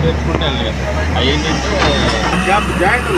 నేర్చుకుంటే వెళ్ళాలి. అవి ఏంటంటే జాయింట్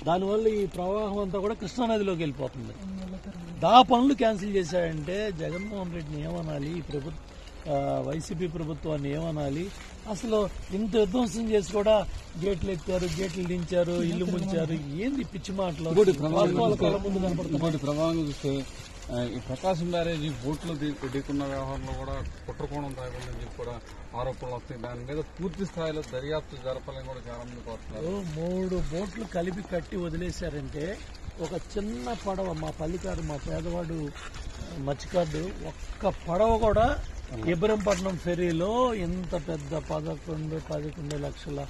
దానివల్ల ఈ ప్రవాహం అంతా కూడా కృష్ణానదిలోకి వెళ్ళిపోతుంది. దా పనులు క్యాన్సిల్ చేశాడంటే జగన్మోహన్ రెడ్డిని ఏమనాలి, ఈ వైసీపీ ప్రభుత్వాన్ని ఏమనాలి? అసలు ఇంత విధ్వంసం చేసి కూడా గేట్లు ఎత్తారు, గేట్లు దించారు, ఇల్లు ముంచారు. ఏంది పిచ్చి మాటలు? ఇంకోటి ప్రభావం చూస్తే ఈ ప్రకాశం బ్యారేజీ బోట్లు ఢీకున్న వ్యవహారంలో కూడా కుట్రకోణం తాగుందని చెప్పి కూడా ఆరోపణలు వస్తాయి. దాని మీద పూర్తి స్థాయిలో దర్యాప్తు జరపాలని కూడా చాలా మంది కోరుతున్నారు. 3 బోట్లు కలిపి కట్టి వదిలేశారంటే ఒక చిన్న పడవ, మా పల్లికాడు, మా పేదవాడు మత్స్యకారుడు, ఒక్క పడవ కూడా ఇబ్రహంపట్నం ఫెరీలో ఇంత పెద్ద 11,90,90,000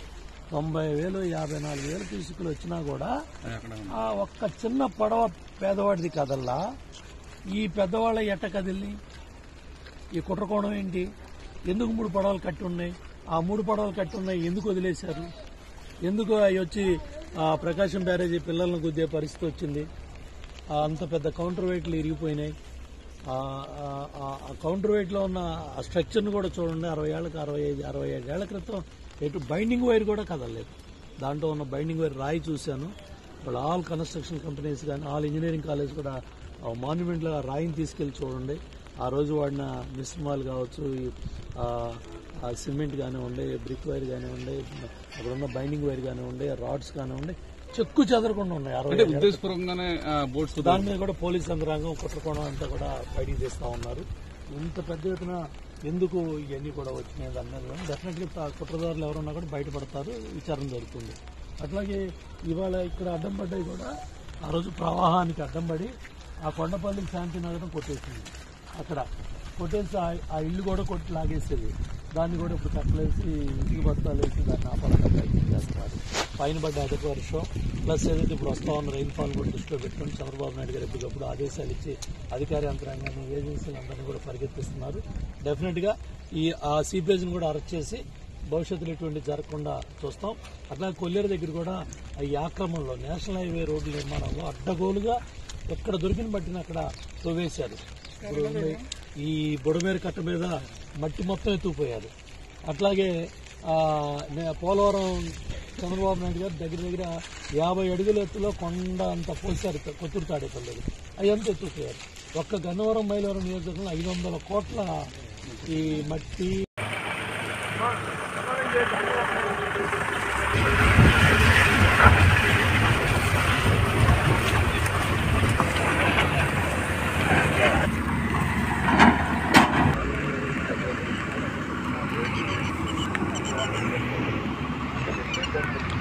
54,000 ఇసుకలు వచ్చినా కూడా ఆ ఒక్క చిన్న పడవ పేదవాడిది కదల్లా. ఈ పెద్దవాళ్ళ ఎట్ట కదిల్ని? ఈ కుట్రకోణం ఏంటి? ఎందుకు 3 పడవలు కట్టి ఉన్నాయి? ఆ 3 పడవలు కట్టి ఉన్నాయి ఎందుకు వదిలేశారు? ఎందుకు అవి వచ్చి ప్రకాశం బ్యారేజీ పిల్లలను గుద్దే పరిస్థితి వచ్చింది? అంత పెద్ద కౌంటర్ వెయిట్లు ఇరిగిపోయినాయి. కౌంటర్ వెయిట్లో ఉన్న ఆ స్ట్రక్చర్ను కూడా చూడండి. 60 ఏళ్ళకి 65 ఏళ్ల క్రితం ఎటు బైండింగ్ వైర్ కూడా కదలలేదు. దాంట్లో ఉన్న బైండింగ్ వైర్ రాయి చూశాను. వాళ్ళు ఆల్ కన్స్ట్రక్షన్ కంపెనీస్ కానీ ఆల్ ఇంజనీరింగ్ కాలేజ్ కూడా మాన్యుమెంట్లో రాయిని తీసుకెళ్లి చూడండి. ఆ రోజు వాడిన మిశ్రమాలు కావచ్చు, సిమెంట్ కానివ్వండి, బ్రిక్ వైర్ కానివ్వండి, అక్కడ ఉన్న బైండింగ్ వైర్ కానివ్వండి, రాడ్స్ కానివ్వండి, చెక్కు చెదరకుండా ఉన్నాయి. 60 ఉద్దేశపూర్వకంగానే బోట్స్ దాని మీద కూడా పోలీస్ యంత్రాంగం కుట్రకోణం అంతా కూడా బయటికి తీస్తా ఉన్నారు. ఇంత పెద్ద ఎత్తున ఎందుకు ఇవన్నీ కూడా వచ్చినాయి దాని మీద డెఫినెట్గా కుట్రదారులు ఎవరున్నా కూడా బయటపడతారు, విచారణ జరుగుతుంది. అట్లాగే ఇవాళ ఇక్కడ అడ్డం పడ్డాయి కూడా ఆ రోజు ప్రవాహానికి అడ్డం పడి ఆ కొండపల్లి శాంతినగరం కొట్టేసింది. అక్కడ కొట్టేసి ఆ ఇల్లు కూడా కొట్టి లాగేసేది. దాన్ని కూడా ఇప్పుడు కట్టలేసి ఇంటికి బస్తాలు వేసి దాన్ని ఆపాలని ప్రయత్నం చేస్తున్నారు. పైన పడ్డ అధిక వర్షం ప్లస్ ఏదైతే ఇప్పుడు వస్తా ఉన్న రైన్ఫాల్ కూడా దృష్టిలో పెట్టుకుని చంద్రబాబు నాయుడు గారు ఎప్పటికప్పుడు ఆదేశాలు ఇచ్చి అధికార యంత్రాంగాన్ని, ఏజెన్సీలందరినీ కూడా పరిగెత్తిస్తున్నారు. డెఫినెట్గా ఆ సీపేజ్ని కూడా అరెస్ట్ చేసి భవిష్యత్తులో ఎటువంటి జరగకుండా చూస్తాం. అట్లాగే కొల్లేరు దగ్గర కూడా ఈ ఆక్రమణలో నేషనల్ హైవే రోడ్ల నిర్మాణంలో అడ్డగోలుగా ఎక్కడ దొరికిన మట్టిని అక్కడ తవ్వేశారు. ఈ బుడమేరు కట్ట మీద మట్టి మొత్తం ఎత్తుకుపోయారు. అట్లాగే పోలవరం చంద్రబాబు నాయుడు గారు దగ్గర 50 అడుగుల ఎత్తులో కొండ అంత పోసారు కొత్తూరు తాడేపల్లి. అవి అంతా ఎత్తుకుపోయారు. ఒక్క గన్నవరం మైలవరం నియోజకవర్గంలో 500 కోట్ల ఈ మట్టి Thank you.